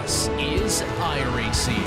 This is iRacing.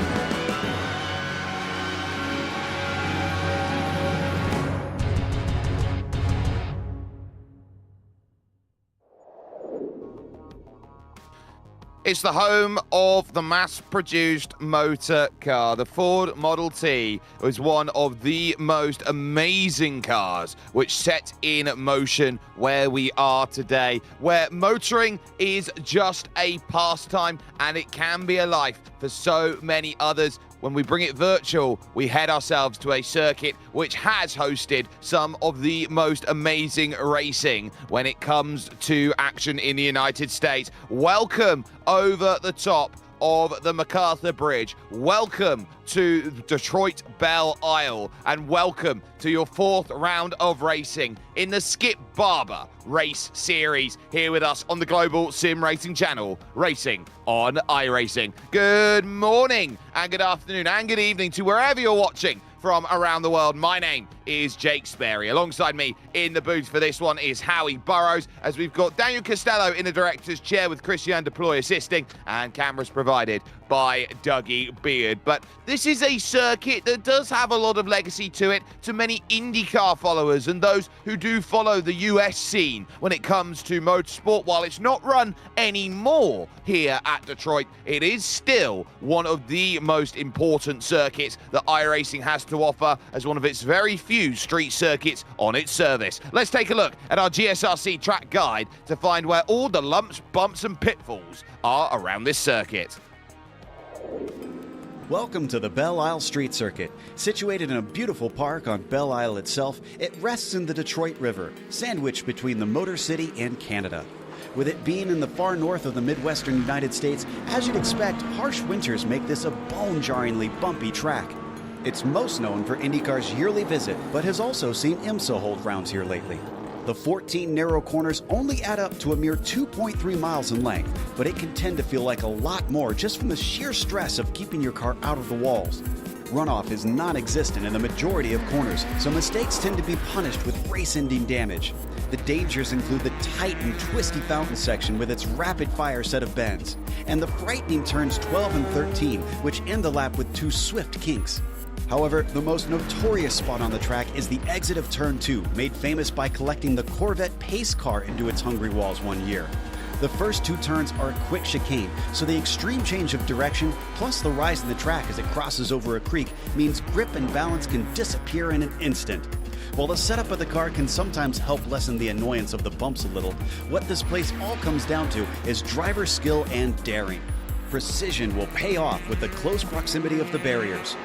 It's the home of the mass-produced motor car. The Ford Model T was one of the most amazing cars which set in motion where we are today, where motoring is just a pastime and it can be a life for so many others. When we bring it virtual, we head ourselves to a circuit which has hosted some of the most amazing racing when it comes to action in the United States. Welcome over the top of the MacArthur Bridge. Welcome to Detroit Belle Isle, and welcome to your fourth round of racing in the Skip Barber Race Series, here with us on the Global SimRacing Channel, racing on iRacing. Good morning and good afternoon and good evening to wherever you're watching from around the world. My name is Jake Sperry. Alongside me in the booth for this one is Howie Burrows, as we've got Daniel Costello in the director's chair with Christian Deploy assisting, and cameras provided by Dougie Beard. But this is a circuit that does have a lot of legacy to it, to many IndyCar followers and those who do follow the US scene when it comes to motorsport. While it's not run anymore here at Detroit, it is still one of the most important circuits that iRacing has to offer as one of its very few street circuits on its service. Let's take a look at our GSRC track guide to find where all the lumps, bumps and pitfalls are around this circuit. Welcome to the Belle Isle Street Circuit. Situated in a beautiful park on Belle Isle itself, it rests in the Detroit River, sandwiched between the Motor City and Canada. With it being in the far north of the Midwestern United States, as you'd expect, harsh winters make this a bone-jarringly bumpy track. It's most known for IndyCar's yearly visit, but has also seen IMSA hold rounds here lately. The 14 narrow corners only add up to a mere 2.3 miles in length, but it can tend to feel like a lot more just from the sheer stress of keeping your car out of the walls. Runoff is non-existent in the majority of corners, so mistakes tend to be punished with race-ending damage. The dangers include the tight and twisty fountain section with its rapid-fire set of bends, and the frightening turns 12 and 13, which end the lap with two swift kinks. However, the most notorious spot on the track is the exit of Turn 2, made famous by collecting the Corvette pace car into its hungry walls one year. The first two turns are a quick chicane, so the extreme change of direction, plus the rise in the track as it crosses over a creek, means grip and balance can disappear in an instant. While the setup of the car can sometimes help lessen the annoyance of the bumps a little, what this place all comes down to is driver skill and daring. Precision will pay off with the close proximity of the barriers.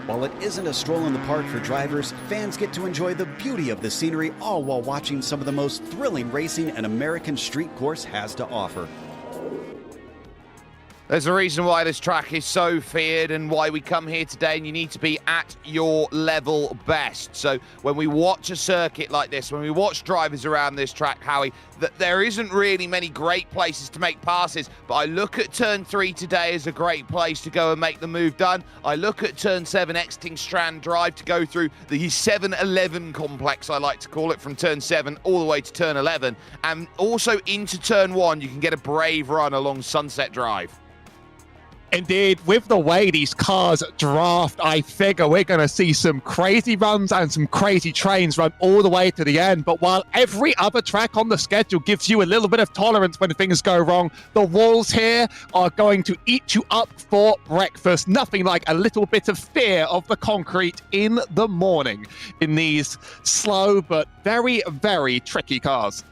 While it isn't a stroll in the park for drivers, fans get to enjoy the beauty of the scenery, all while watching some of the most thrilling racing an American street course has to offer. There's a reason why this track is so feared and why we come here today, and you need to be at your level best. So when we watch a circuit like this, when we watch drivers around this track, Howie, that there isn't really many great places to make passes, but I look at Turn 3 today as a great place to go and make the move done. I look at Turn 7 exiting Strand Drive to go through the 7-11 complex, I like to call it, from Turn 7 all the way to Turn 11. And also into Turn 1, you can get a brave run along Sunset Drive. Indeed, with the way these cars draft, I figure we're going to see some crazy runs and some crazy trains run all the way to the end. But while every other track on the schedule gives you a little bit of tolerance when things go wrong, the walls here are going to eat you up for breakfast. Nothing like a little bit of fear of the concrete in the morning in these slow but very, very tricky cars.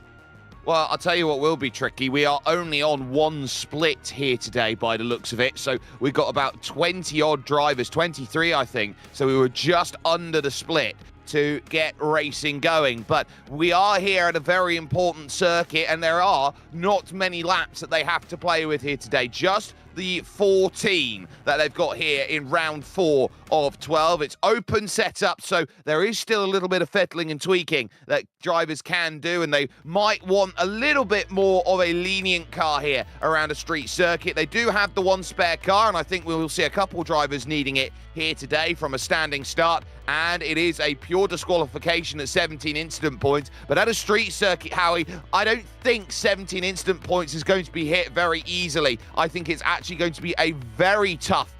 Well, I'll tell you what will be tricky. We are only on one split here today by the looks of it. So we've got about 20-odd drivers, 23, I think. So we were just under the split to get racing going. But we are here at a very important circuit, and there are not many laps that they have to play with here today. Just the 14 that they've got here in round 4 of 12. It's open setup, so there is still a little bit of fiddling and tweaking that drivers can do, and they might want a little bit more of a lenient car here around a street circuit. They do have the one spare car, and I think we will see a couple drivers needing it here today from a standing start, and it is a pure disqualification at 17 incident points. But at a street circuit, Howie, I don't think 17 incident points is going to be hit very easily. I think it's actually actually going to be a very tough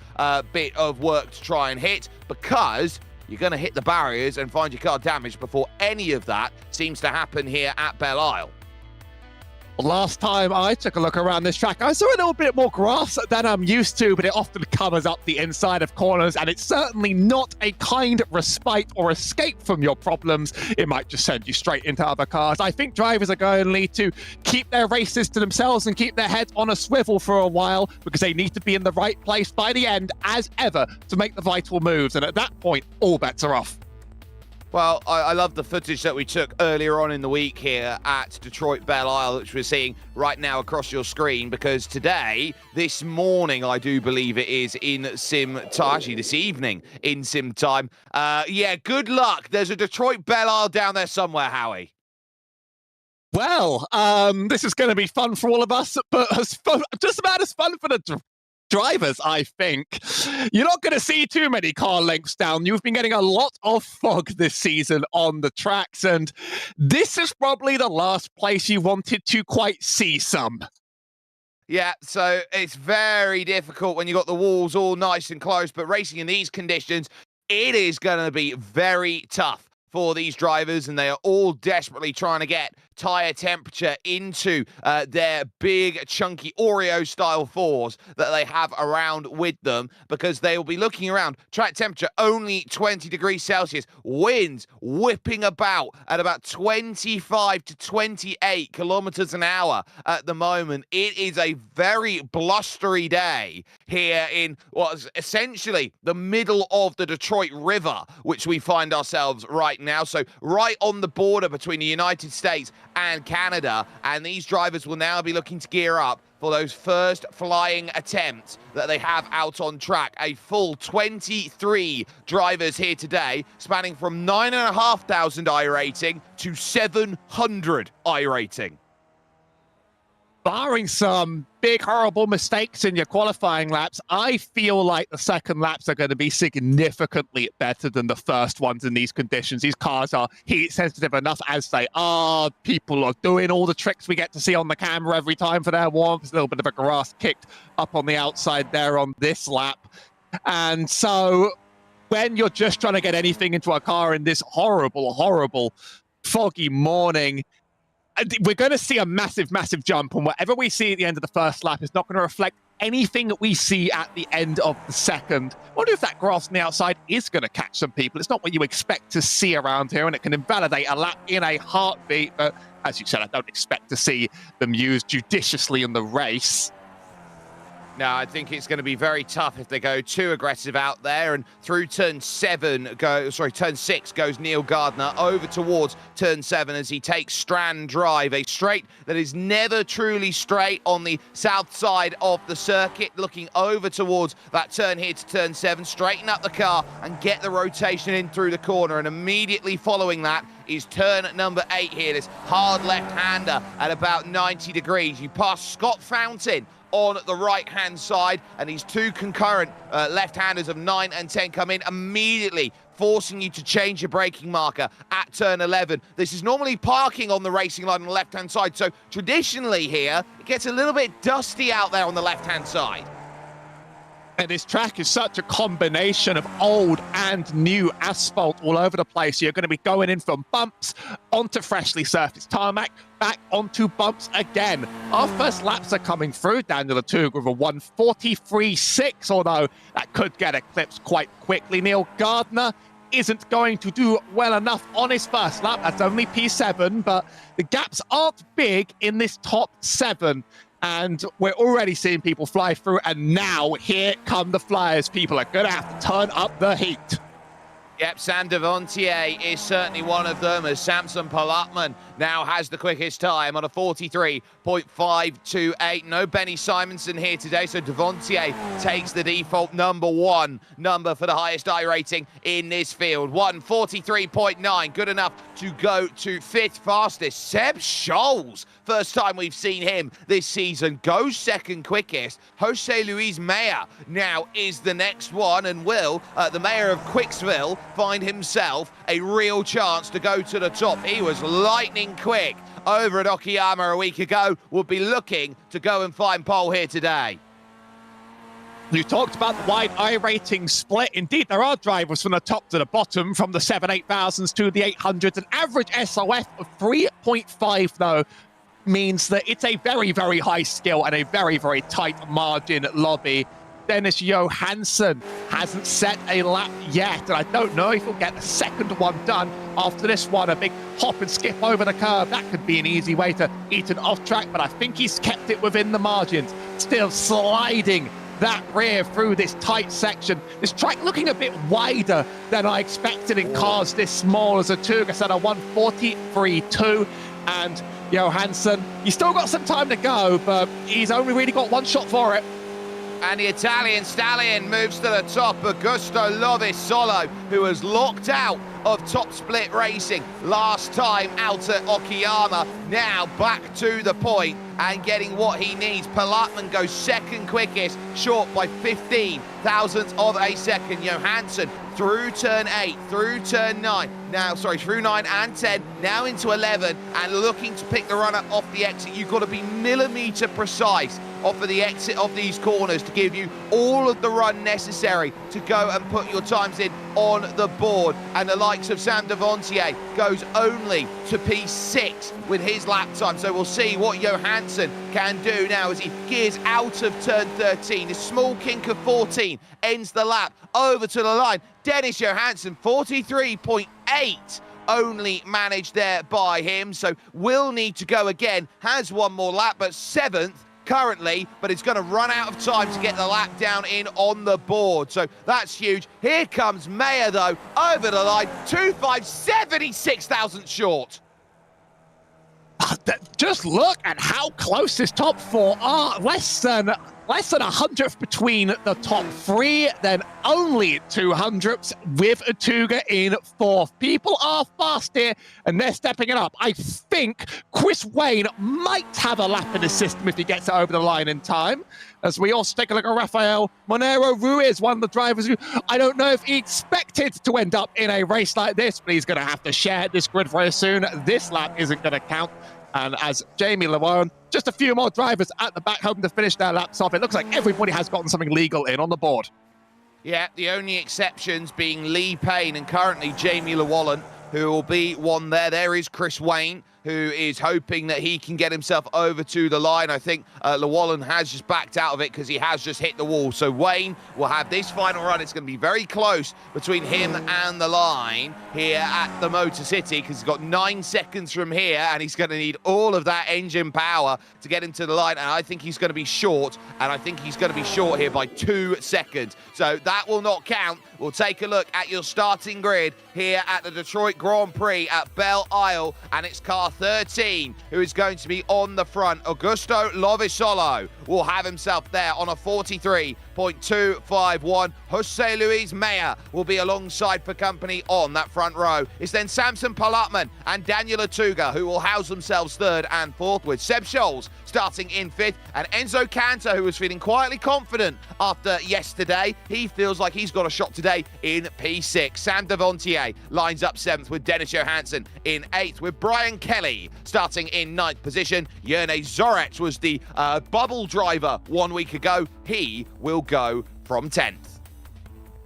bit of work to try and hit, because you're going to hit the barriers and find your car damaged before any of that seems to happen here at Belle Isle. Last time I took a look around this track, I saw a little bit more grass than I'm used to, but it often covers up the inside of corners, and it's certainly not a kind respite or escape from your problems. It might just send you straight into other cars. I think drivers are going to need to keep their races to themselves and keep their heads on a swivel for a while, because they need to be in the right place by the end, as ever, to make the vital moves. And at that point, all bets are off. Well, I love the footage that we took earlier on in the week here at Detroit Belle Isle, which we're seeing right now across your screen, because today, this morning, I do believe it is in sim time, actually this evening in sim time. Yeah, good luck. There's a Detroit Belle Isle down there somewhere, Howie. Well, this is going to be fun for all of us, but just about as fun for the drivers, I think. You're not going to see too many car lengths down. You've been getting a lot of fog this season on the tracks, and this is probably the last place you wanted to quite see some. Yeah, so it's very difficult when you've got the walls all nice and close, but racing in these conditions, it is going to be very tough for these drivers, and they are all desperately trying to get tyre temperature into their big, chunky Oreo-style fours that they have around with them, because they will be looking around. Track temperature only 20 degrees Celsius. Winds whipping about at about 25 to 28 kilometers an hour at the moment. It is a very blustery day here in what's essentially the middle of the Detroit River, which we find ourselves right now. So right on the border between the United States and Canada, and these drivers will now be looking to gear up for those first flying attempts that they have out on track. A full 23 drivers here today, spanning from 9,500 iRating to 700 iRating. Barring some big, horrible mistakes in your qualifying laps, I feel like the second laps are going to be significantly better than the first ones in these conditions. These cars are heat sensitive enough as they are. People are doing all the tricks we get to see on the camera every time for their warm-up. There's a little bit of a grass kicked up on the outside there on this lap. And so when you're just trying to get anything into a car in this horrible, horrible, foggy morning, we're going to see a massive, massive jump, and whatever we see at the end of the first lap is not going to reflect anything that we see at the end of the second. I wonder if that grass on the outside is going to catch some people. It's not what you expect to see around here, and it can invalidate a lap in a heartbeat. But as you said, I don't expect to see them used judiciously in the race. No, I think it's going to be very tough if they go too aggressive out there. And through turn 6 goes Neil Gardner over towards turn 7 as he takes Strand Drive, a straight that is never truly straight on the south side of the circuit. Looking over towards that turn here to turn 7, straighten up the car and get the rotation in through the corner. And immediately following that is turn number 8 here, this hard left-hander at about 90 degrees. You pass Scott Fountain on the right-hand side, and these two concurrent left-handers of 9 and 10 come in immediately, forcing you to change your braking marker at turn 11. This is normally parking on the racing line on the left-hand side, so traditionally here, it gets a little bit dusty out there on the left-hand side. And this track is such a combination of old and new asphalt all over the place. You're going to be going in from bumps onto freshly surfaced tarmac, back onto bumps again. Our first laps are coming through. Daniel Atug with a 1:43.6, although that could get eclipsed quite quickly. Neil Gardner isn't going to do well enough on his first lap. That's only P7, but the gaps aren't big in this top 7. And we're already seeing people fly through, and now here come the flyers. People are going to have to turn up the heat. Yep, Sam Devontier is certainly one of them, as Samson Palatman now has the quickest time on a 43.528. No Benny Simonson here today, so Devontier takes the default number 1 number for the highest iRating in this field. 1:43.9, good enough to go to 5th fastest. Seb Scholes, first time we've seen him this season, goes 2nd quickest. Jose Luis Mayer now is the next one, and will, the mayor of Quicksville, find himself a real chance to go to the top. He was lightning quick over at Okayama a week ago. Will be looking to go and find pole here today. You talked about the wide iRacing split. Indeed, there are drivers from the top to the bottom, from the 7-8,000s to the 800s. An average SOF of 3.5, though, means that it's a very, very high skill and a very, very tight margin lobby. Dennis Johansson hasn't set a lap yet, and I don't know if he'll get the second one done after this one. A big hop and skip over the curve, that could be an easy way to eat an off track, but I think he's kept it within the margins. Still sliding that rear through this tight section. This track looking a bit wider than I expected in cars this small, as a Tuga set a 143.2, and Johansson, he's still got some time to go, but he's only really got one shot for it. And the Italian stallion moves to the top. Augusto Lovisolo, who was locked out of top split racing last time out at Okayama, now back to the point and getting what he needs. Palatman goes second quickest, short by 15 thousandths of a second. Johansson through turn 8, through turn 9, through 9 and 10, now into 11, and looking to pick the runner off the exit. You've got to be millimetre precise off of the exit of these corners to give you all of the run necessary to go and put your times in on the board. And the likes of Sam Devontier goes only to P6 with his lap time. So we'll see what Johansson can do now as he gears out of turn 13. A small kink of 14 ends the lap over to the line. Dennis Johansson, 43.8 only managed there by him, so will need to go again. Has one more lap, but 7th currently, but it's going to run out of time to get the lap down in on the board. So that's huge. Here comes Mayer, though, over the line. 2.5, 76 thousandths short. Just look at how close this top four are. Less than a 100th between the top three, then only 200ths with a Tuga in 4th. People are fast here, and they're stepping it up. I think Chris Wayne might have a lap in his system if he gets it over the line in time. As we also take a look at Rafael Monero Ruiz, one of the drivers who I don't know if he expected to end up in a race like this, but he's going to have to share this grid very soon. This lap isn't going to count. And as Jamie Llewellyn, just a few more drivers at the back hoping to finish their laps off. It looks like everybody has gotten something legal in on the board. Yeah, the only exceptions being Lee Payne and currently Jamie Llewellyn, who will be one there. There is Chris Wayne, who is hoping that he can get himself over to the line. I think Llewellyn has just backed out of it because he has just hit the wall. So Wayne will have this final run. It's going to be very close between him and the line here at the Motor City, because he's got 9 seconds from here, and he's going to need all of that engine power to get him to the line. And I think he's going to be short, and I think he's going to be short here by 2 seconds. So that will not count. We'll take a look at your starting grid here at the Detroit Grand Prix at Belle Isle, and it's car 13 who is going to be on the front. Augusto Lovisolo will have himself there on a 43.251. Jose Luis Mayer will be alongside for company on that front row. It's then Samson Palatman and Daniel Atuga who will house themselves 3rd and 4th, with Seb Scholes starting in 5th, and Enzo Cantor, who was feeling quietly confident after yesterday. He feels like he's got a shot today in P6. Sam Devontier lines up 7th with Dennis Johansson in 8th, with Brian Kelly starting in 9th position. Jerne Zorec was the bubble driver 1 week ago. He will go from 10th.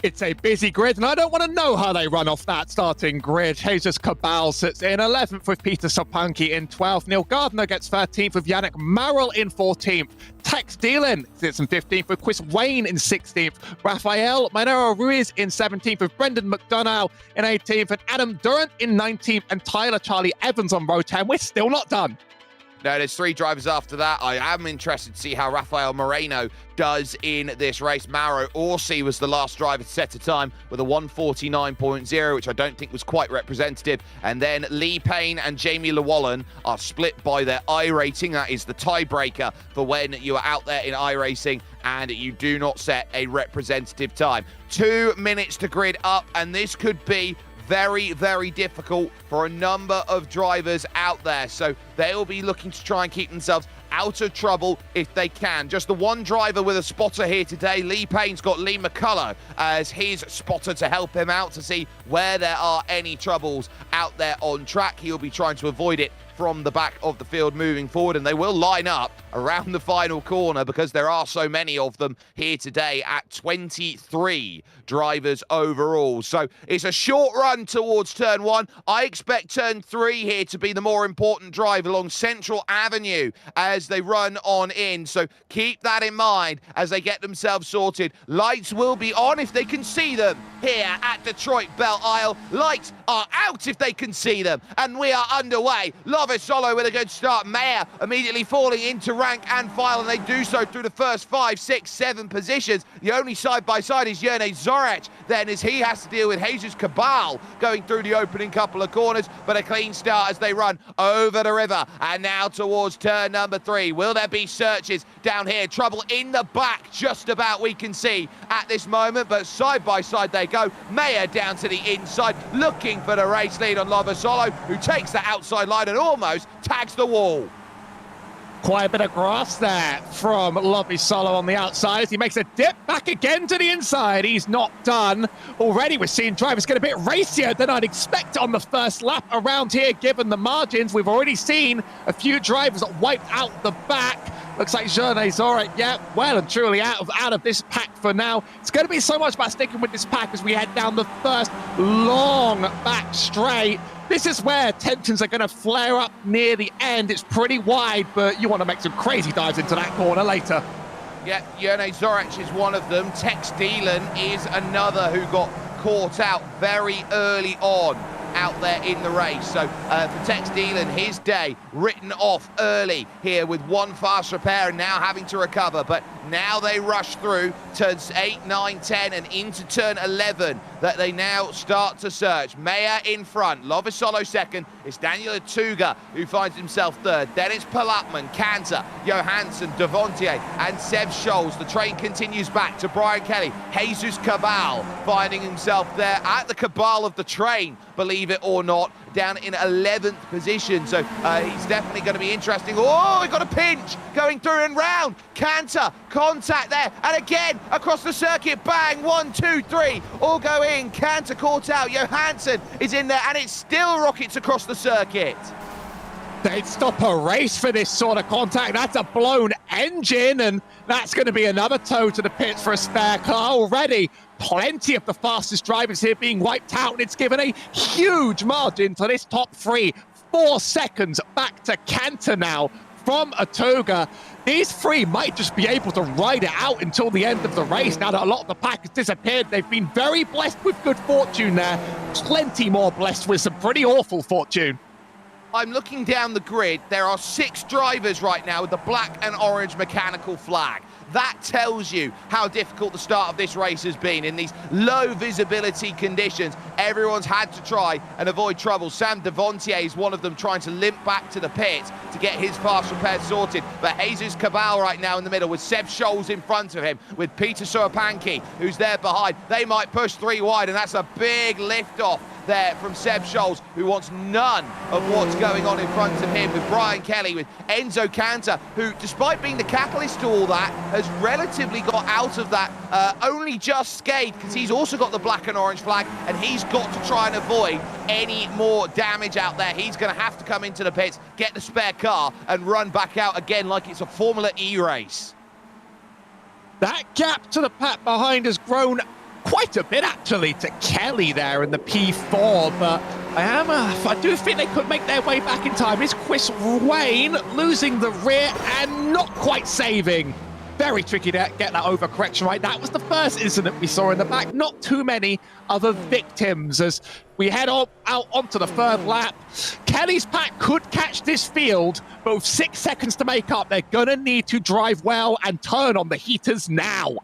It's a busy grid, and I don't want to know how they run off that starting grid. Jesus Cabal sits in 11th with Peter Sopanki in 12th. Neil Gardner gets 13th with Yannick Marrell in 14th. Tex Dillon sits in 15th with Chris Wayne in 16th. Rafael Monero Ruiz in 17th with Brendan McDonough in 18th. And Adam Durant in 19th. And Tyler Charlie Evans on row 10. We're still not done. No, there's 3 drivers after that. I am interested to see how Rafael Moreno does in this race. Mauro Orsi was the last driver to set a time with a 149.0, which I don't think was quite representative. And then Lee Payne and Jamie Llewellyn are split by their iRating. That is the tiebreaker for when you are out there in iRacing and you do not set a representative time. 2 minutes to grid up, and this could be very, very difficult for a number of drivers out there. So they'll be looking to try and keep themselves out of trouble if they can. Just the one driver with a spotter here today. Lee Payne's got Lee McCullough as his spotter to help him out to see where there are any troubles out there on track. He'll be trying to avoid it from the back of the field moving forward, and they will line up around the final corner because there are so many of them here today at 23 drivers overall. So it's a short run towards turn 1. I expect turn 3 here to be the more important drive along Central Avenue as they run on in. So keep that in mind as they get themselves sorted. Lights will be on if they can see them here at Detroit Belle Isle. Lights are out if they can see them. And we are underway. Lovasolo with a good start. Mayer immediately falling into rank and file, and they do so through the first 5, 6, 7 positions. The only side-by-side is Yerne Zorec then, as he has to deal with Jesus Cabal going through the opening couple of corners, but a clean start as they run over the river. And now towards turn number 3. Will there be searches down here? Trouble in the back just about we can see at this moment, but side-by-side they go. Mayer down to the inside, looking for the race lead on Lovasolo, who takes the outside line and almost tags the wall. Quite a bit of grass there from Lovasolo on the outside as he makes a dip back again to the inside. He's not done. Already we're seeing drivers get a bit racier than I'd expect on the first lap around here, given the margins. We've already seen a few drivers wiped out the back. Looks like Yerne Zorec, yeah, well and truly out of this pack for now. It's going to be so much about sticking with this pack as we head down the first long back straight. This is where tensions are going to flare up near the end. It's pretty wide, but you want to make some crazy dives into that corner later. Yeah, Yerne Zorec is one of them. Tex Dillon is another who got caught out very early on out there in the race. So for Tex Dillon, his day written off early here with one fast repair and now having to recover. But now they rush through turns 8, 9, 10 and into turn 11 that they now start to search. Mayer in front, Lovasolo second. It's Daniel Atuga who finds himself third. Then it's Palutman, Cantor, Johansson, Devontier and Seb Scholes. The train continues back to Brian Kelly. Jesus Cabal finding himself there at the cabal of the train, believe it or not, down in 11th position. So he's definitely going to be interesting. Oh, he got a pinch going through and round. Cantor, contact there. And again, across the circuit, bang, 1, 2, 3, all go in. Cantor caught out. Johansson is in there, and it still rockets across the circuit. They'd stop a race for this sort of contact. That's a blown engine, and that's going to be another tow to the pits for a spare car already. Plenty of the fastest drivers here being wiped out, and it's given a huge margin to this top 3. 4 seconds back to Cantor now from Atuga. These 3 might just be able to ride it out until the end of the race now that a lot of the pack has disappeared. They've been very blessed with good fortune there. Plenty more blessed with some pretty awful fortune. I'm looking down the grid. There are 6 drivers right now with the black and orange mechanical flag. That tells you how difficult the start of this race has been in these low visibility conditions. Everyone's had to try and avoid trouble. Sam Devontier is one of them, trying to limp back to the pit to get his fast repair sorted. But Jesus Cabal right now in the middle with Seb Scholes in front of him, with Peter Soapanki who's there behind. They might push 3 wide, and that's a big lift off there from Seb Scholes, who wants none of what's going on in front of him, with Brian Kelly, with Enzo Cantor, who, despite being the catalyst to all that, has relatively got out of that only just scathed, because he's also got the black and orange flag, and he's got to try and avoid any more damage out there. He's going to have to come into the pits, get the spare car, and run back out again like it's a Formula E race. That gap to the pack behind has grown quite a bit, actually, to Kelly there in the P4, but I do think they could make their way back in time. Is Chris Wayne losing the rear and not quite saving? Very tricky to get that overcorrection right. That was the first incident we saw in the back. Not too many other victims as we head out onto the 3rd lap. Kelly's pack could catch this field, but with 6 seconds to make up, they're going to need to drive well and turn on the heaters now.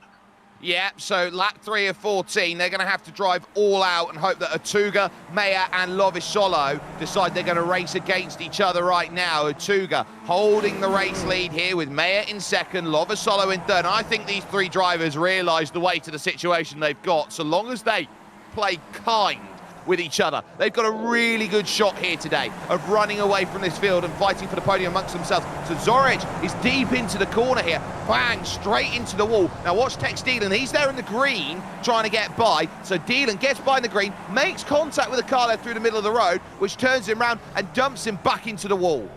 Yeah, so lap 3 of 14, they're going to have to drive all out and hope that Atuga, Mayer and Lovasolo decide they're going to race against each other right now. Atuga holding the race lead here with Mayer in second, Lovasolo in third. And I think these 3 drivers realise the weight of the situation they've got. So long as they play kind with each other. They've got a really good shot here today of running away from this field and fighting for the podium amongst themselves. So Zorich is deep into the corner here. Bang, straight into the wall. Now watch Tex Dealan. He's there in the green trying to get by. So Dealan gets by in the green, makes contact with a car there through the middle of the road, which turns him around and dumps him back into the wall.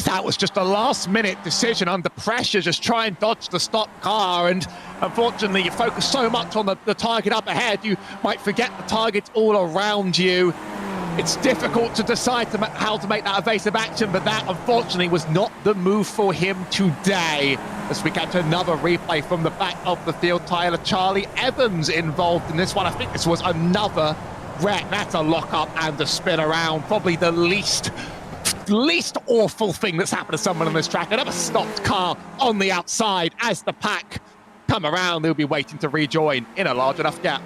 That was just a last-minute decision under pressure, just try and dodge the stop car, and unfortunately you focus so much on the target up ahead, you might forget the targets all around you. It's difficult to decide how to make that evasive action, but that unfortunately was not the move for him today. As we get another replay from the back of the field, Tyler Charlie Evans involved in this one. I think this was another wreck. That's a lock-up and a spin around, probably the least awful thing that's happened to someone on this track. Another stopped car on the outside. As the pack come around, they'll be waiting to rejoin in a large enough gap.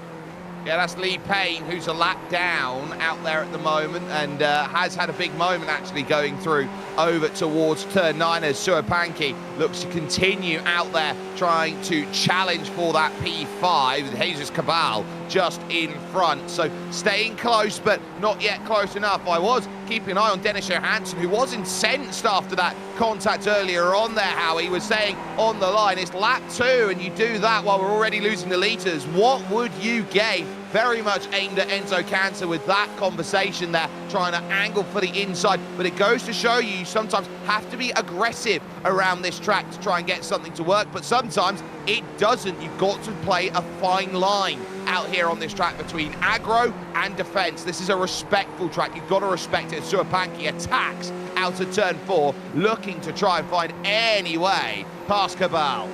Yeah, that's Lee Payne, who's a lap down out there at the moment and has had a big moment actually going through over towards turn 9 as Suapanki looks to continue out there trying to challenge for that P5 with Jesus Cabal just in front. So staying close, but not yet close enough. I was keeping an eye on Dennis Johansson, who was incensed after that contact earlier on there, how he was saying on the line, it's lap 2 and you do that while we're already losing the litres. What would you gain? Very much aimed at Enzo Cantor with that conversation there, trying to angle for the inside. But it goes to show you sometimes have to be aggressive around this track to try and get something to work, but sometimes it doesn't. You've got to play a fine line out here on this track between aggro and defense. This is a respectful track. You've got to respect it. Suapanki attacks out of turn 4, looking to try and find any way past Cabal.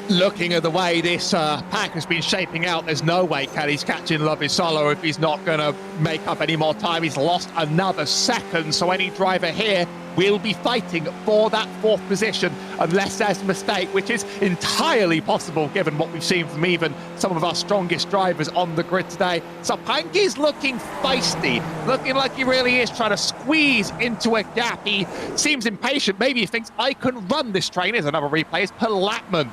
Looking at the way this pack has been shaping out, there's no way Kelly's catching Lovisolo if he's not going to make up any more time. He's lost another second, so any driver here will be fighting for that 4th position unless there's a mistake, which is entirely possible given what we've seen from even some of our strongest drivers on the grid today. So Panky's looking feisty, looking like he really is trying to squeeze into a gap. He seems impatient. Maybe he thinks, I can run this train. Here's another replay. It's Palatman.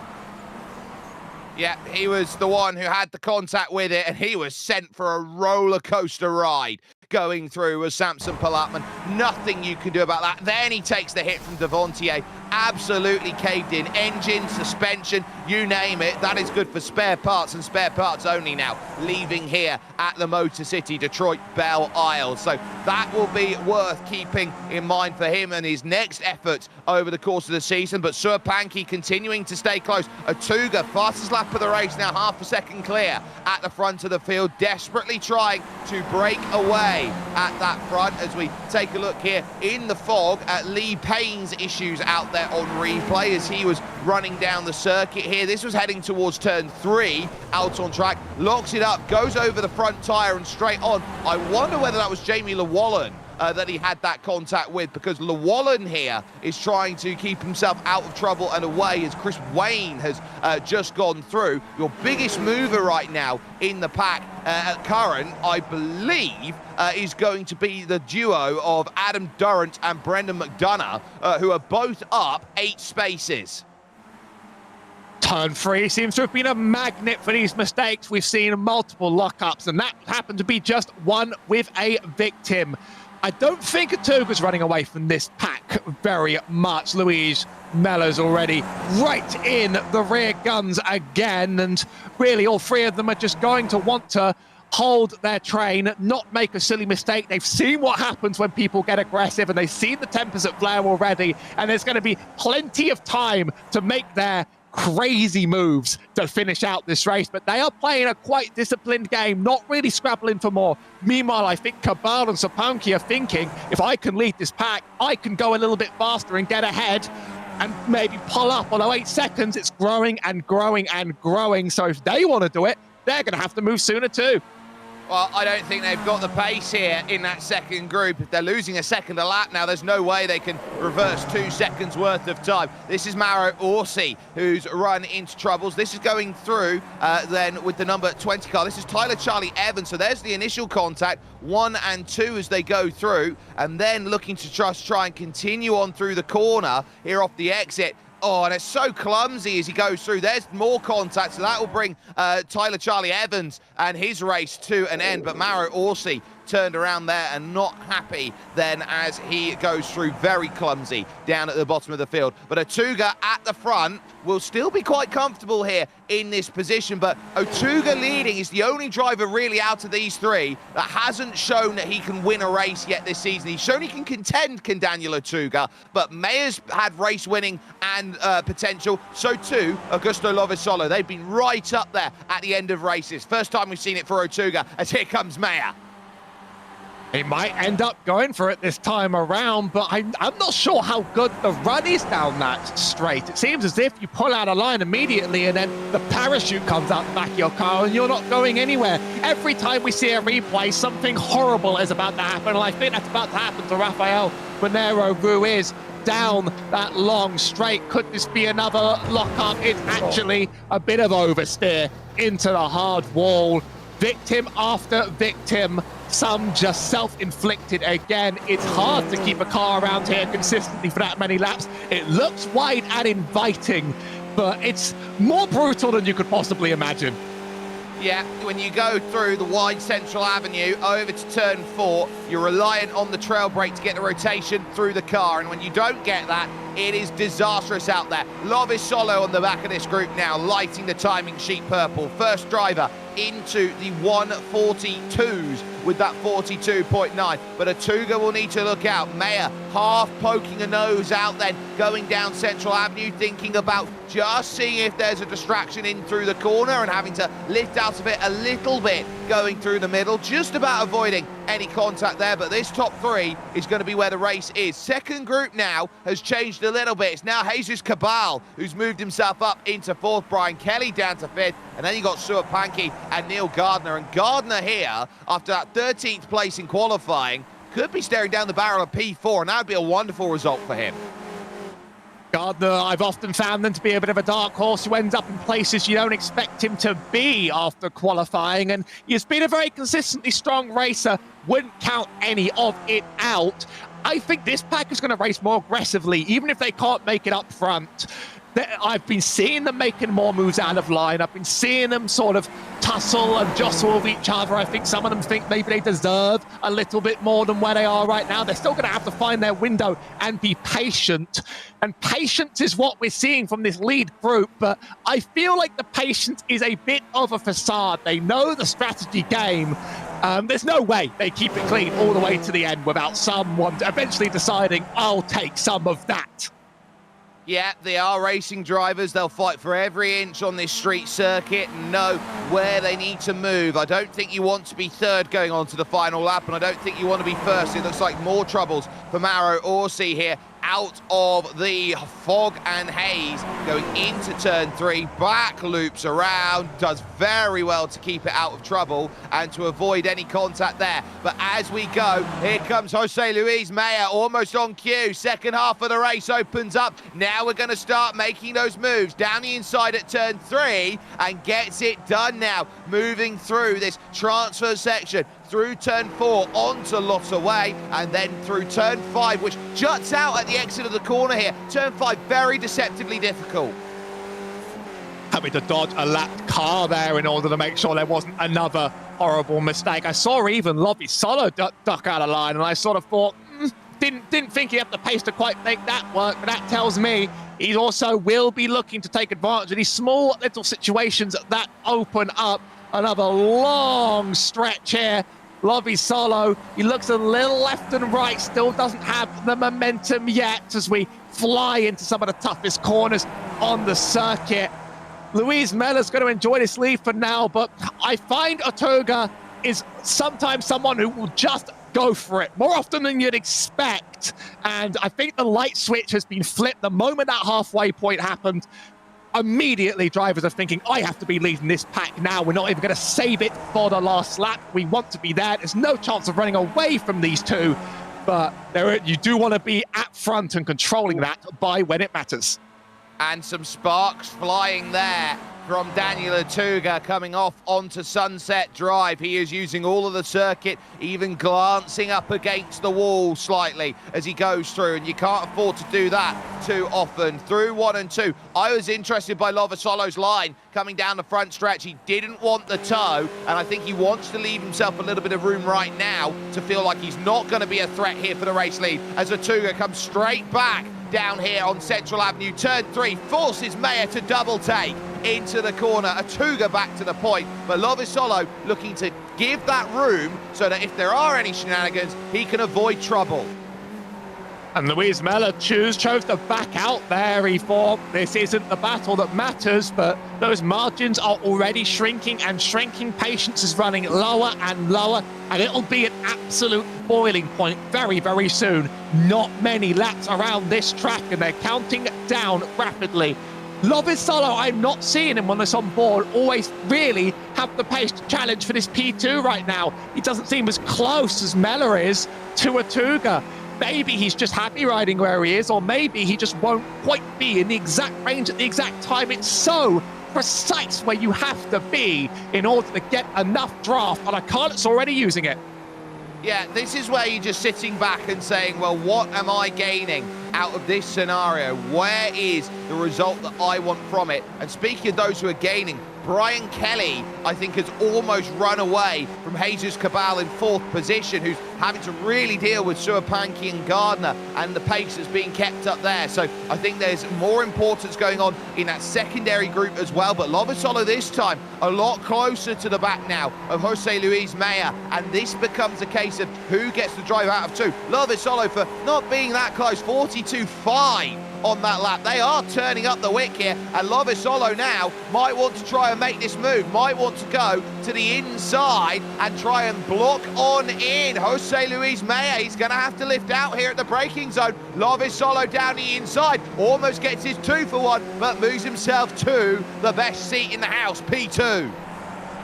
Yeah, he was the one who had the contact with it, and he was sent for a roller coaster ride going through was Samson Palatman. Nothing you can do about that. Then he takes the hit from Devontier. Absolutely caved in. Engine, suspension, you name it. That is good for spare parts and spare parts only now. Leaving here at the Motor City Detroit Belle Isle. So that will be worth keeping in mind for him and his next efforts over the course of the season. But Suapanki continuing to stay close. Atuga, fastest lap of the race, now half a second clear at the front of the field, desperately trying to break away at that front. As we take a look here in the fog at Lee Payne's issues out there on replay as he was running down the circuit here. This was heading towards turn 3 out on track, locks it up, goes over the front tyre and straight on. I wonder whether that was Jamie Llewellyn that he had that contact with, because Llewellyn here is trying to keep himself out of trouble and away as Chris Wayne has just gone through. Your biggest mover right now in the pack at current, I believe, is going to be the duo of Adam Durrant and Brendan McDonough, who are both up 8 spaces. Turn 3 seems to have been a magnet for these mistakes. We've seen multiple lockups, and that happened to be just one with a victim. I don't think Atuga's running away from this pack very much. Louise Mellor's already right in the rear guns again, and really all 3 of them are just going to want to hold their train, not make a silly mistake. They've seen what happens when people get aggressive, and they've seen the tempers at flare already, and there's going to be plenty of time to make their crazy moves to finish out this race. But they are playing a quite disciplined game, not really scrabbling for more. Meanwhile, I think Cabal and Suapanki are thinking, if I can lead this pack, I can go a little bit faster and get ahead and maybe pull up. Although 8 seconds, it's growing and growing and growing. So if they want to do it, they're going to have to move sooner too. Well, I don't think they've got the pace here in that second group. If they're losing a second a lap now, there's no way they can reverse 2 seconds worth of time. This is Mauro Orsi, who's run into troubles. This is going through then with the number 20 car. This is Tyler Charlie Evans. So there's the initial contact, 1 and 2 as they go through, and then looking to just try and continue on through the corner here off the exit. Oh, and it's so clumsy as he goes through. There's more contact, so that will bring Tyler Charlie Evans and his race to an end. But Mauro Orsi turned around there and not happy then as he goes through, very clumsy down at the bottom of the field. But Otuga at the front will still be quite comfortable here in this position. But Otuga leading is the only driver really out of these three that hasn't shown that he can win a race yet this season. He's shown he can contend, can Daniel Otuga, but Mayer's had race winning and potential. So too, Augusto Lovisolo. They've been right up there at the end of races. First time we've seen it for Otuga, as here comes Mayer. He might end up going for it this time around, but I'm not sure how good the run is down that straight. It seems as if you pull out a line immediately and then the parachute comes out the back of your car and you're not going anywhere. Every time we see a replay, something horrible is about to happen, and I think that's about to happen to Rafael Monero Ruiz down that long straight. Could this be another lockup? It's actually a bit of oversteer into the hard wall. Victim after victim, some just self-inflicted again. It's hard to keep a car around here consistently for that many laps. It looks wide and inviting, but it's more brutal than you could possibly imagine. Yeah, when you go through the wide Central Avenue over to turn 4, you're reliant on the trail brake to get the rotation through the car, and when you don't get that, it is disastrous out there. Lovisolo on the back of this group now, lighting the timing sheet purple. First driver into the 142s with that 42.9. But Otuga will need to look out. Mayer half poking a nose out then, going down Central Avenue, thinking about just seeing if there's a distraction in through the corner and having to lift out of it a little bit, going through the middle, just about avoiding any contact there. But this top three is going to be where the race is. Second group now has changed a little bit. It's now Jesus Cabal who's moved himself up into 4th, Brian Kelly down to 5th, and then you got Stuart Pankey and Neil Gardner. And Gardner here, after that 13th place in qualifying, could be staring down the barrel of P4, and that would be a wonderful result for him. Gardner, I've often found them to be a bit of a dark horse who ends up in places you don't expect him to be after qualifying, and he's been a very consistently strong racer. Wouldn't count any of it out. I think this pack is going to race more aggressively, even if they can't make it up front. I've been seeing them making more moves out of line. I've been seeing them sort of tussle and jostle with each other. I think some of them think maybe they deserve a little bit more than where they are right now. They're still going to have to find their window and be patient. And patience is what we're seeing from this lead group. But I feel like the patience is a bit of a facade. They know the strategy game. There's no way they keep it clean all the way to the end without someone eventually deciding, I'll take some of that. Yeah, they are racing drivers. They'll fight for every inch on this street circuit and know where they need to move. I don't think you want to be third going on to the final lap, and I don't think you want to be first. It looks like more troubles for Mauro Orsi here, out of the fog and haze, going into turn 3, back loops around, does very well to keep it out of trouble and to avoid any contact there. But as we go, here comes Jose Luis Mayer, almost on cue. Second half of the race opens up. Now we're going to start making those moves down the inside at turn 3, and gets it done now, moving through this transfer section, through turn 4 onto Lotta Way, and then through turn 5, which juts out at the exit of the corner here. Turn 5, very deceptively difficult. Having to dodge a lapped car there in order to make sure there wasn't another horrible mistake. I saw even Lovisolo duck out of line, and I sort of thought, didn't think he had the pace to quite make that work, but that tells me he also will be looking to take advantage of these small little situations that open up. Another long stretch here. Lovisolo, he looks a little left and right, still doesn't have the momentum yet as we fly into some of the toughest corners on the circuit. Luis Meller's going to enjoy this lead for now, but I find Otuga is sometimes someone who will just go for it more often than you'd expect. And I think the light switch has been flipped the moment that halfway point happened. Immediately, drivers are thinking, I have to be leading this pack now. We're not even going to save it for the last lap. We want to be there. There's no chance of running away from these two, but you do want to be at front and controlling that by when it matters. And some sparks flying there from Daniel Atuga coming off onto Sunset Drive. He is using all of the circuit, even glancing up against the wall slightly as he goes through, and you can't afford to do that too often. Through 1 and 2, I was interested by Lovasolo's line coming down the front stretch. He didn't want the toe, and I think he wants to leave himself a little bit of room right now to feel like he's not going to be a threat here for the race lead, as Atuga comes straight back down here on Central Avenue. Turn 3 forces Mayer to double take into the corner. Atuga back to the point, but Lovasolo looking to give that room so that if there are any shenanigans, he can avoid trouble. And Louise Meller chose to back out there. He thought this isn't the battle that matters, but those margins are already shrinking, and shrinking. Patience is running lower and lower, and it'll be an absolute boiling point very, very soon. Not many laps around this track, and they're counting down rapidly. Lovasolo, I'm not seeing him on this on board always really have the pace to challenge for this P2 right now. He doesn't seem as close as Meller is to Atuga. Maybe he's just happy riding where he is, or maybe he just won't quite be in the exact range at the exact time. It's so precise where you have to be in order to get enough draft, and Arcane's already using it. Yeah, this is where you're just sitting back and saying, well, what am I gaining out of this scenario? Where is the result that I want from it? And speaking of those who are gaining, Brian Kelly, I think, has almost run away from Jesus Cabal in 4th position, who's having to really deal with Suapanki and Gardner, and the pace that's being kept up there. So I think there's more importance going on in that secondary group as well. But Lovasolo this time a lot closer to the back now of Jose Luis Meyer, and this becomes a case of who gets the drive out of 2. Lovasolo for not being that close, 42.5 on that lap. They are turning up the wick here, and Lovasolo now might want to try and make this move, might want to go to the inside and try and block on in. Jose Luis Meyer, he's going to have to lift out here at the braking zone. Lovasolo down the inside, almost gets his 2 for 1, but moves himself to the best seat in the house, P2.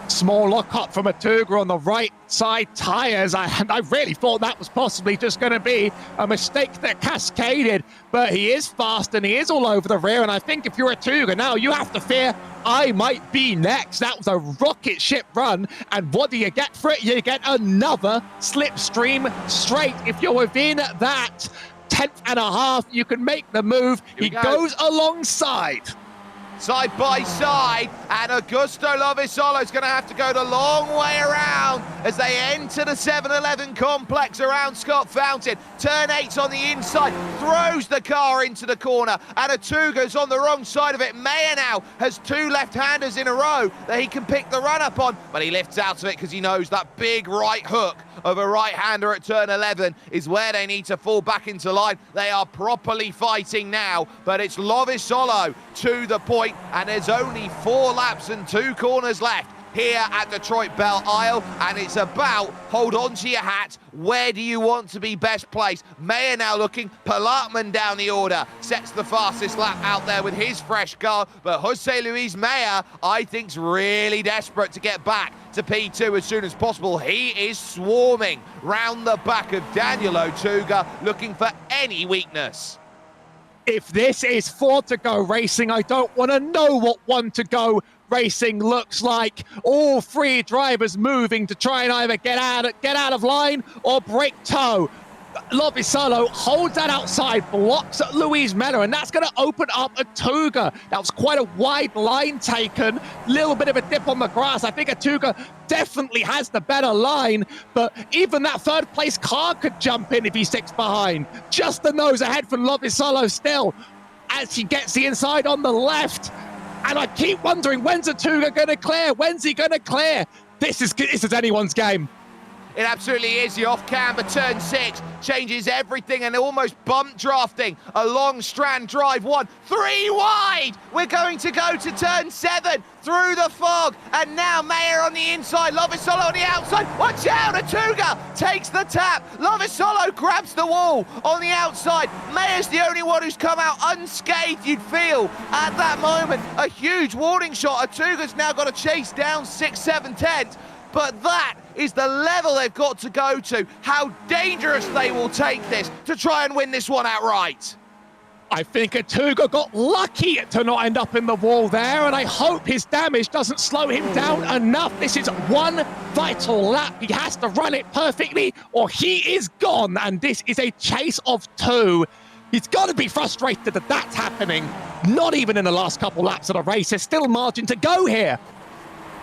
Small lockup from Atuga on the right side tyres. I really thought that was possibly just going to be a mistake that cascaded, but he is fast and he is all over the rear, and I think if you're Atuga now, you have to fear I might be next. That was a rocket ship run, and what do you get for it? You get another slipstream straight. If you're within that 10th and a half, you can make the move. He goes alongside. Side by side, and Augusto Lovasolo is going to have to go the long way around as they enter the 7-Eleven complex around Scott Fountain. Turn 8's on the inside, throws the car into the corner, and Atuga's on the wrong side of it. Mayer now has 2 left-handers in a row that he can pick the run-up on, but he lifts out of it because he knows that big right hook of a right-hander at turn 11 is where they need to fall back into line. They are properly fighting now, but it's Lovasolo to the point, and there's only 4 laps and 2 corners left here at Detroit Belle Isle, and it's about hold on to your hat. Where do you want to be best placed? Mayer now looking, Palatman down the order, sets the fastest lap out there with his fresh car, but Jose Luis Meyer, I think's really desperate to get back to P2 as soon as possible. He is swarming round the back of Daniel Atuga, looking for any weakness. If this is 4 to go racing, I don't want to know what 1 to go racing looks like. All 3 drivers moving to try and either get out of line or break toe. Lovasolo holds that outside, blocks at Louise Meller, and that's going to open up Atuga. That was quite a wide line taken, little bit of a dip on the grass. I think Atuga definitely has the better line, but even that 3rd place car could jump in if he sticks behind. Just the nose ahead from Lovasolo still as he gets the inside on the left. And I keep wondering, when's Atuga going to clear? When's he going to clear? This is anyone's game. It absolutely is. The off-camber turn 6 changes everything, and almost bump drafting along Strand Drive 1. 3 wide! We're going to go to turn 7 through the fog, and now Mayer on the inside, Lovasolo on the outside. Watch out! Atuga takes the tap. Lovasolo grabs the wall on the outside. Mayer's the only one who's come out unscathed, you'd feel, at that moment. A huge warning shot. Atuga's now got to chase down 6, 7 tenths. But that is the level they've got to go to. How dangerous they will take this to try and win this one outright. I think Atuga got lucky to not end up in the wall there, and I hope his damage doesn't slow him down enough. This is one vital lap. He has to run it perfectly or he is gone, and this is a chase of 2. He's got to be frustrated that that's happening. Not even in the last couple laps of the race. There's still margin to go here.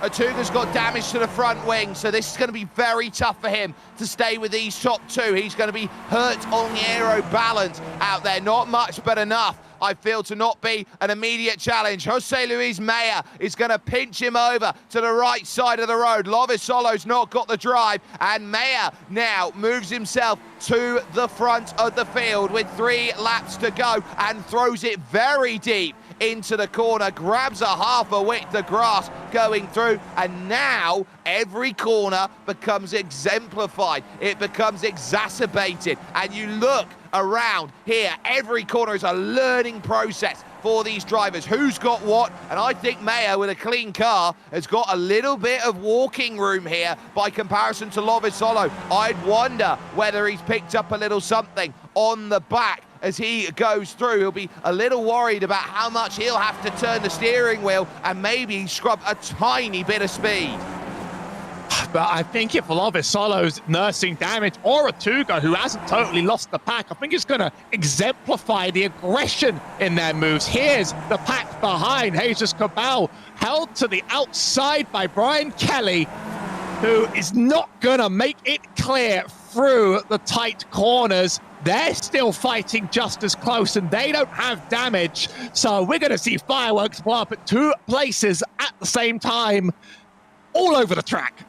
Atuga's got damage to the front wing, so this is going to be very tough for him to stay with these top 2. He's going to be hurt on the aero balance out there. Not much, but enough, I feel, to not be an immediate challenge. Jose Luis Meyer is going to pinch him over to the right side of the road. Lovisolo's not got the drive, and Meyer now moves himself to the front of the field with 3 laps to go and throws it very deep into the corner, grabs a half a width of grass going through, and now every corner becomes exemplified. It becomes exacerbated, and you look around here, every corner is a learning process for these drivers. Who's got what? And I think Meyer, with a clean car, has got a little bit of walking room here by comparison to Lovisolo. I'd wonder whether he's picked up a little something on the back as he goes through. He'll be a little worried about how much he'll have to turn the steering wheel and maybe scrub a tiny bit of speed. But I think if Lovisolo's nursing damage, or Atuga, who hasn't totally lost the pack, I think it's going to exemplify the aggression in their moves. Here's the pack behind. Jesus Cabal held to the outside by Brian Kelly, who is not going to make it clear through the tight corners. They're still fighting just as close, and they don't have damage. So we're going to see fireworks blow up at 2 places at the same time, all over the track.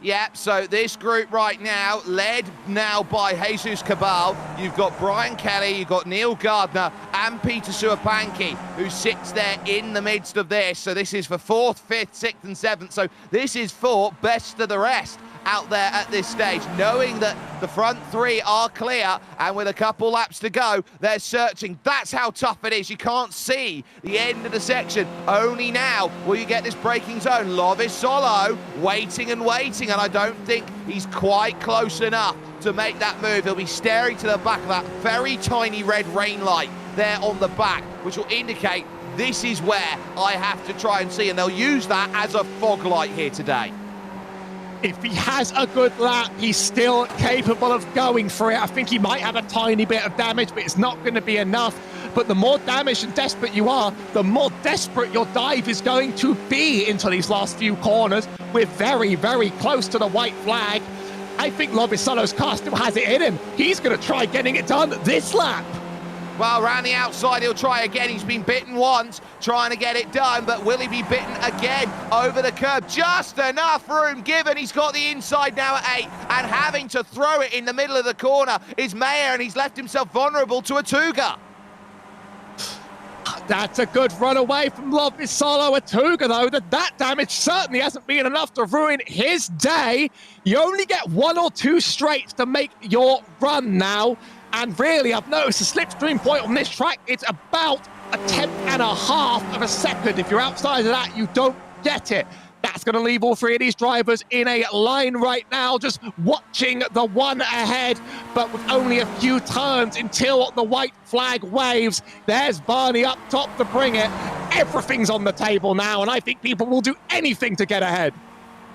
Yep, so this group right now, led now by Jesus Cabal. You've got Brian Kelly, you've got Neil Gardner, and Peter Suapanki, who sits there in the midst of this. So this is for 4th, 5th, 6th, and 7th. So this is for best of the rest out there at this stage, knowing that the front 3 are clear, and with a couple laps to go, they're searching. That's how tough it is. You can't see the end of the section. Only now will you get this braking zone. Lovisolo waiting and waiting, and I don't think he's quite close enough to make that move. He'll be staring to the back of that very tiny red rain light there on the back, which will indicate this is where I have to try and see, and they'll use that as a fog light here today. If he has a good lap, he's still capable of going for it. I think he might have a tiny bit of damage, but it's not going to be enough. But the more damaged and desperate you are, the more desperate your dive is going to be into these last few corners. We're very, very close to the white flag. I think Lovisolo's car still has it in him. He's going to try getting it done this lap. Well, around the outside, he'll try again. He's been bitten once, trying to get it done, but will he be bitten again over the curb? Just enough room given. He's got the inside now at 8, and having to throw it in the middle of the corner is Meyer, and he's left himself vulnerable to Atuga. That's a good run away from Lovisolo. Atuga, though, that damage certainly hasn't been enough to ruin his day. You only get 1 or 2 straights to make your run now. And really, I've noticed the slipstream point on this track, it's about 1/10.5 of a second. If you're outside of that, you don't get it. That's going to leave all 3 of these drivers in a line right now, just watching the one ahead, but with only a few turns until the white flag waves. There's Barney up top to bring it. Everything's on the table now, and I think people will do anything to get ahead.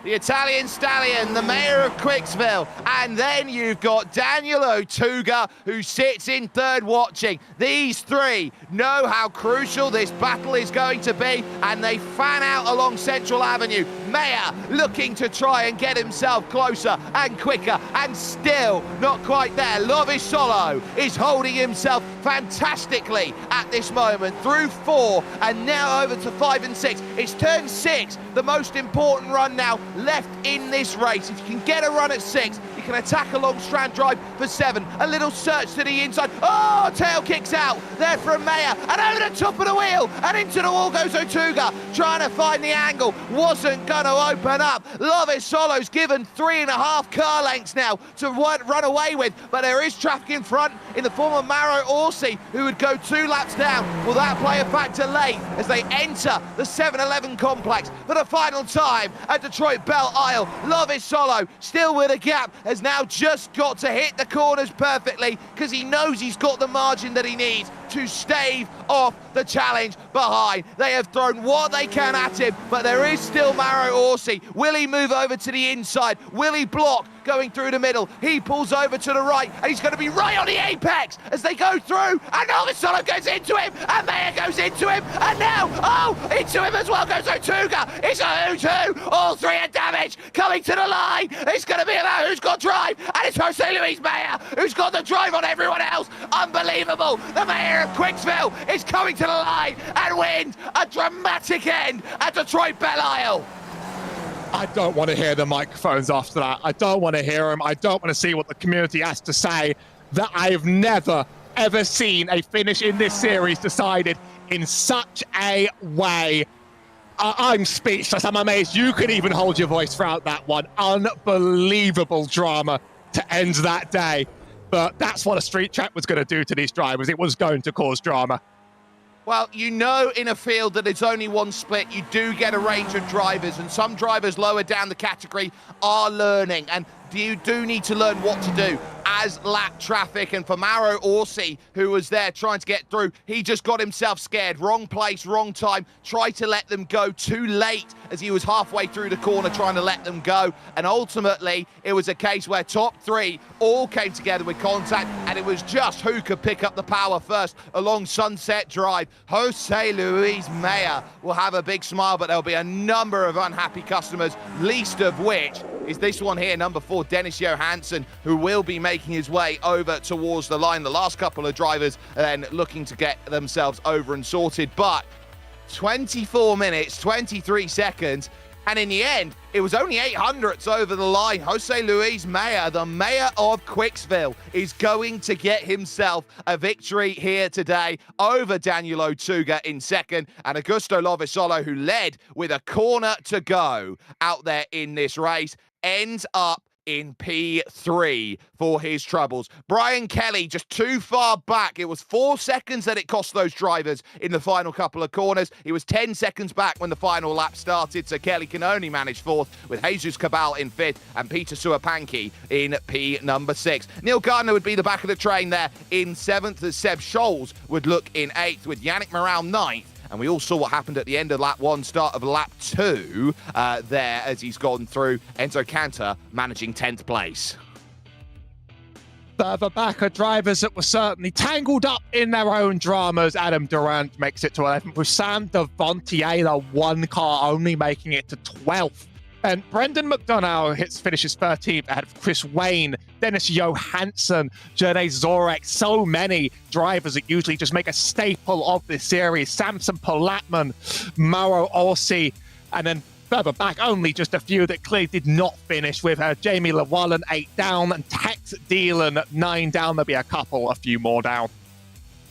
The Italian stallion, the mayor of Quicksville, and then you've got Daniel Atuga, who sits in 3rd watching. These 3 know how crucial this battle is going to be, and they fan out along Central Avenue. Meyer looking to try and get himself closer and quicker, and still not quite there. Lovisolo is holding himself fantastically at this moment through 4, and now over to 5 and 6. It's turn 6, the most important run now left in this race. If you can get a run at 6, you can attack along Strand Drive for 7. A little search to the inside. Oh, tail kicks out there from Meyer, and over the top of the wheel, and into the wall goes Atuga, trying to find the angle. Wasn't going to open up. Lovisolo's given 3.5 car lengths now to run away with, but there is traffic in front in the form of Maro Orsi, who would go 2 laps down. Will that play a factor late as they enter the 7-Eleven complex for the final time at Detroit Belle Isle? Lovisolo, still with a gap, has now just got to hit the corners perfectly because he knows he's got the margin that he needs to stave off the challenge behind. They have thrown what they can at him, but there is still Mauro Orsi. Will he move over to the inside? Will he block going through the middle? He pulls over to the right, and he's going to be right on the apex as they go through, and Novosolo goes into him, and Meyer goes into him, and now, into him as well goes Otuga. It's a who's who. All three are damaged. Coming to the line. It's going to be about who's got drive, and it's Jose Luis Meyer who's got the drive on everyone else. Unbelievable. The mayor of Quicksville is coming to the line and wins a dramatic end at Detroit Belle Isle. I don't want to hear the microphones after that. I don't want to hear them. I don't want to see what the community has to say. That I have never, ever seen a finish in this series decided in such a way. I'm speechless. I'm amazed you could even hold your voice throughout that one. Unbelievable drama to end that day. But that's what a street track was going to do to these drivers. It was going to cause drama. Well, you know in a field that it's only one split, you do get a range of drivers, and some drivers lower down the category are learning, and you do need to learn what to do as lap traffic. And for Mauro Orsi, who was there trying to get through, he just got himself scared. Wrong place, wrong time. Tried to let them go too late as he was halfway through the corner trying to let them go. And ultimately, it was a case where top three all came together with contact, and it was just who could pick up the power first along Sunset Drive. Jose Luis Meyer will have a big smile, but there'll be a number of unhappy customers, least of which is this one here, number 4, Dennis Johansson, who will be making his way over towards the line. The last couple of drivers are then looking to get themselves over and sorted, but 24 minutes, 23 seconds, and in the end, it was only 800ths over the line. Jose Luis Meyer, the mayor of Quicksville, is going to get himself a victory here today over Daniel Otuga in second, and Augusto Lovasolo, who led with a corner to go out there in this race, ends up in P3 for his troubles. Brian Kelly just too far back. It was 4 seconds that it cost those drivers in the final couple of corners. He was 10 seconds back when the final lap started, so Kelly can only manage fourth, with Jesus Cabal in fifth and Peter Suapanki in P number 6. Neil Gardner would be the back of the train there in seventh, as Seb Scholes would look in eighth, with Yannick Morale ninth. And we all saw what happened at the end of lap 1, start of lap 2 there as he's gone through. Enzo Cantor managing 10th place. Further back are drivers that were certainly tangled up in their own dramas. Adam Durant makes it to 11th, with Sam Devontier, one car only, making it to 12th. And Brendan McDonough finishes 13th ahead of Chris Wayne, Dennis Johansson, Jerne Zorek. So many drivers that usually just make a staple of this series. Samson Polatman, Mauro Orsi, and then further back, only just a few that clearly did not finish, with Jamie Llewellyn 8 down and Tex Dillon 9 down. There'll be a few more down.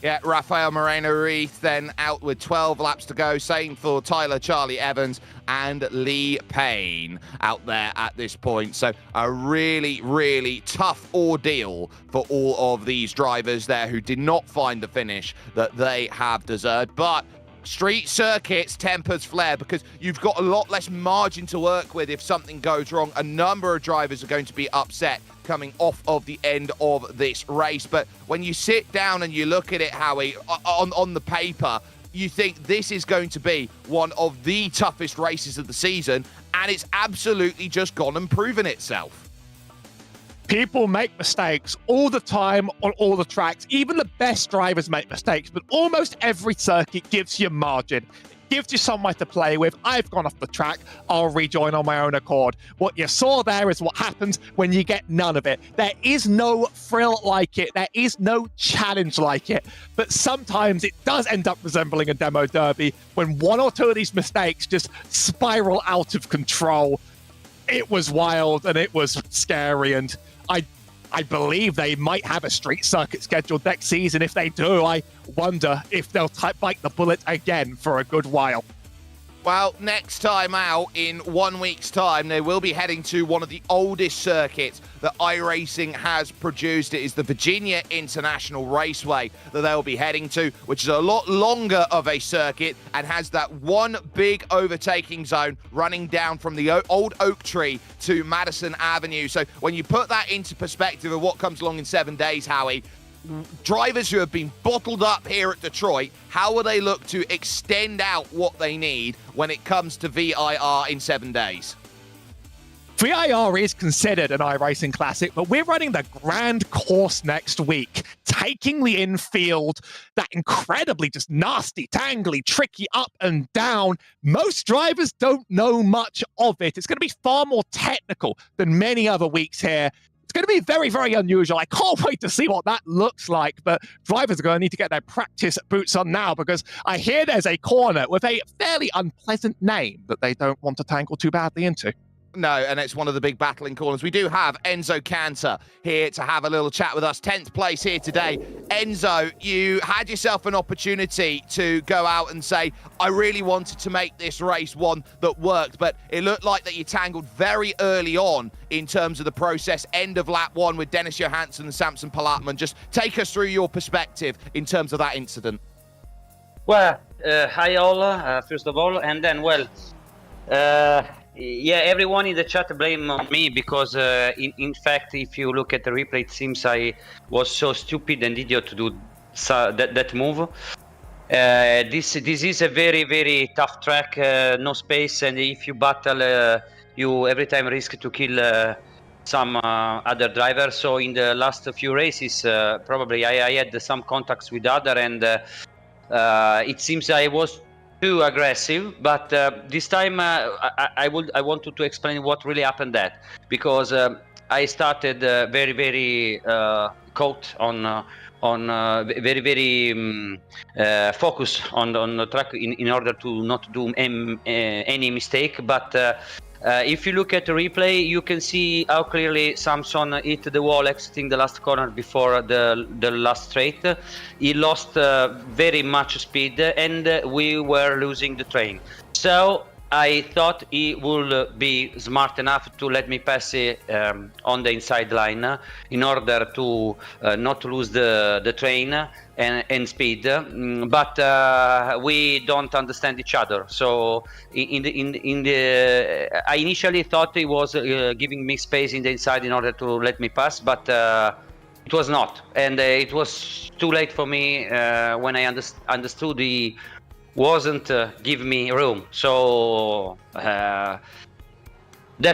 Yeah, Rafael Moreno-Reith then out with 12 laps to go. Same for Tyler Charlie Evans and Lee Payne out there at this point. So a really, really tough ordeal for all of these drivers there who did not find the finish that they have deserved. But street circuits tempers flare, because you've got a lot less margin to work with if something goes wrong. A number of drivers are going to be upset coming off of the end of this race. But when you sit down and you look at it, Howie, on the paper, you think this is going to be one of the toughest races of the season, and it's absolutely just gone and proven itself. People make mistakes all the time on all the tracks. Even the best drivers make mistakes, but almost every circuit gives you margin. Gives you somewhere to play with. I've gone off the track. I'll rejoin on my own accord. What you saw there is what happens when you get none of it. There is no thrill like it. There is no challenge like it. But sometimes it does end up resembling a demo derby when one or two of these mistakes just spiral out of control. It was wild and it was scary, and I believe they might have a street circuit scheduled next season. If they do, I wonder if they'll bite the bullet again for a good while. Well, next time out, in 1 week's time, they will be heading to one of the oldest circuits that iRacing has produced. It is the Virginia International Raceway that they'll be heading to, which is a lot longer of a circuit and has that one big overtaking zone running down from the old oak tree to Madison Avenue. So when you put that into perspective of what comes along in 7 days, Howie, drivers who have been bottled up here at Detroit, how will they look to extend out what they need when it comes to VIR in 7 days? VIR is considered an iRacing Classic, but we're running the Grand Course next week, taking the infield, that incredibly just nasty, tangly, tricky up and down. Most drivers don't know much of it. It's going to be far more technical than many other weeks here. It's going to be very, very unusual. I can't wait to see what that looks like, but drivers are going to need to get their practice boots on now, because I hear there's a corner with a fairly unpleasant name that they don't want to tangle too badly into. No, and it's one of the big battling corners. We do have Enzo Cantor here to have a little chat with us. 10th place here today. Enzo, you had yourself an opportunity to go out and say, I really wanted to make this race one that worked, but it looked like that you tangled very early on in terms of the process. End of lap one with Dennis Johansson and Samson Palatman. Just take us through your perspective in terms of that incident. Well, hi all, first of all, and then, yeah, everyone in the chat blame on me because, in fact, if you look at the replay, it seems I was so stupid and idiot to do that move. This is a very, very tough track, no space, and if you battle, you every time risk to kill some other drivers. So in the last few races, probably I had some contacts with other, and it seems I was too aggressive, but this time I wanted to explain what really happened. That because I started very, very caught on very, very focus on the track in order to not do any mistake. But if you look at the replay, you can see how clearly Samson hit the wall exiting the last corner before the last straight. He lost very much speed, and we were losing the train. So I thought he would be smart enough to let me pass it on the inside line in order to not lose the train and speed, but we don't understand each other. So I initially thought he was giving me space in the inside in order to let me pass, but it was not, and it was too late for me when I understood he wasn't giving me room. So that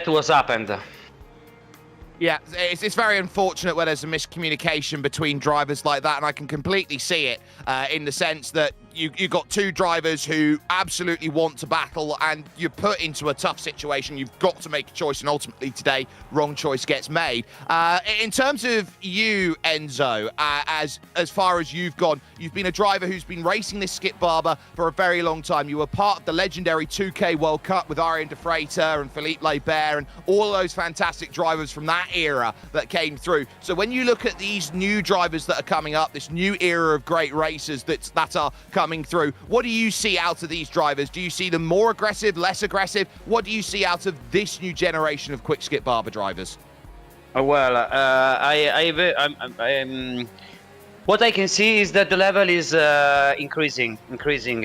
was happened. Yeah, it's very unfortunate where there's a miscommunication between drivers like that, and I can completely see it in the sense that you got two drivers who absolutely want to battle, and you're put into a tough situation. You've got to make a choice, and ultimately today, wrong choice gets made. In terms of you, Enzo, as far as you've gone, you've been a driver who's been racing this Skip Barber for a very long time. You were part of the legendary 2K World Cup with Arian De Freitas and Philippe Laibert and all of those fantastic drivers from that era that came through. So when you look at these new drivers that are coming up, this new era of great racers that are coming through, what do you see out of these drivers? Do you see them more aggressive, less aggressive? What do you see out of this new generation of quick Skip Barber drivers? Well, what I can see is that the level is increasing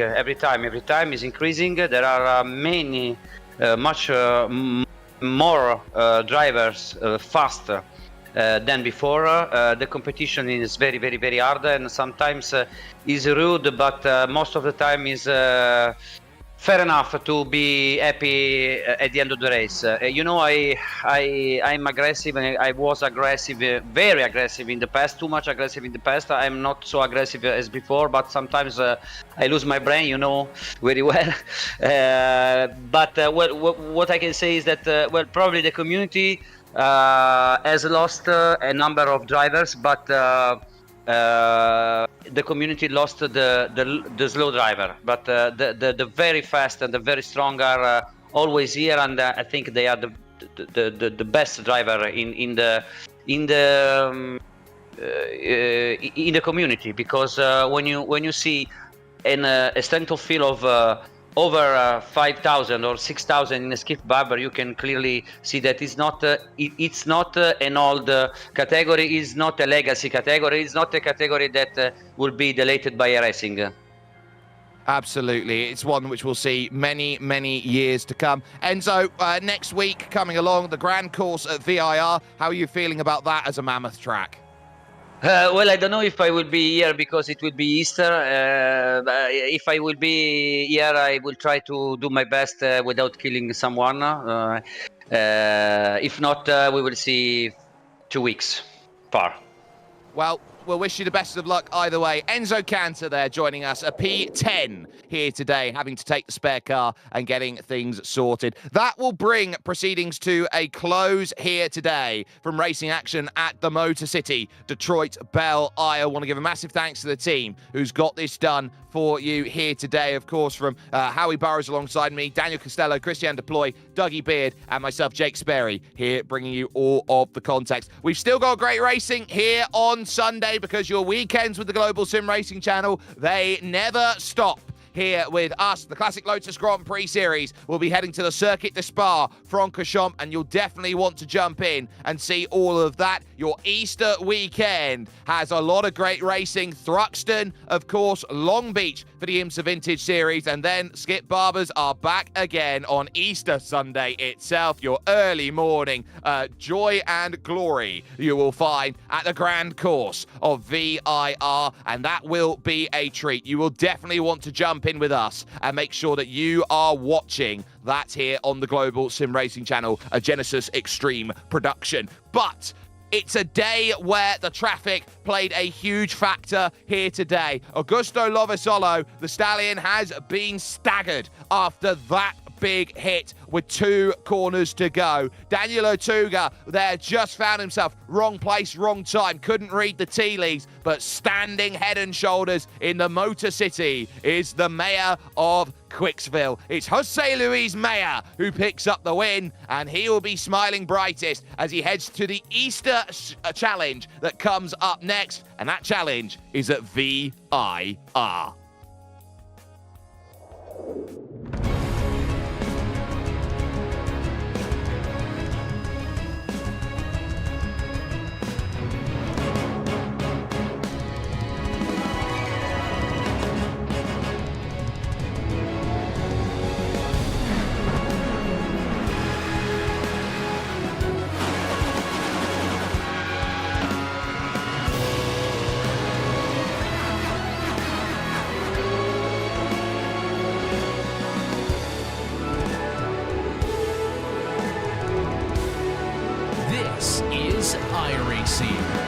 every time. Every time is increasing. There are many, much more drivers faster than before. The competition is very, very, very hard, and sometimes is rude, but most of the time is fair enough to be happy at the end of the race. You know, I'm aggressive, and I was aggressive, very aggressive in the past, too much aggressive in the past. I'm not so aggressive as before, but sometimes I lose my brain, you know, very well. But what I can say is that, well, probably the community has lost a number of drivers, but the community lost the slow driver, but the very fast and the very strong are always here, and I think they are the best driver in the community, because when you see a strength of field of over 5,000 or 6,000 in a Skip Barber, you can clearly see that it's not an old category, it's not a legacy category, it's not a category that will be deleted by iRacing. Absolutely. It's one which we'll see many, many years to come. Enzo, next week coming along, the Grand Course at VIR. How are you feeling about that as a mammoth track? Well, I don't know if I will be here because it will be Easter. But if I will be here, I will try to do my best without killing someone. If not, we will see 2 weeks far. Well, we'll wish you the best of luck either way. Enzo Cantor there joining us, a P10 here today, having to take the spare car and getting things sorted. That will bring proceedings to a close here today from racing action at the Motor City, Detroit, Belle, Iowa. I want to give a massive thanks to the team who's got this done for you here today, of course, from Howie Burrows alongside me, Daniel Costello, Christian Deploy, Dougie Beard, and myself, Jake Sperry, here bringing you all of the context. We've still got great racing here on Sunday because your weekends with the Global SimRacing Channel, they never stop. Here with us, the Classic Lotus Grand Prix Series will be heading to the Circuit de Spa, Francorchamps, and you'll definitely want to jump in and see all of that. Your Easter weekend has a lot of great racing. Thruxton, of course, Long Beach for the IMSA Vintage Series, and then Skip Barbers are back again on Easter Sunday itself. Your early morning joy and glory you will find at the Grand Course of VIR, and that will be a treat. You will definitely want to jump in with us and make sure that you are watching that here on the Global Sim Racing Channel, a Genesis Extreme production. But it's a day where the traffic played a huge factor here today. Augusto Lovasolo, the stallion, has been staggered after that big hit with 2 corners to go. Daniel Otuga there just found himself wrong place, wrong time, couldn't read the tea leaves, but standing head and shoulders in the Motor City is the mayor of Quicksville. It's Jose Luis Mayer who picks up the win, and he will be smiling brightest as he heads to the Easter challenge that comes up next, and that challenge is at VIR. This is iRacing.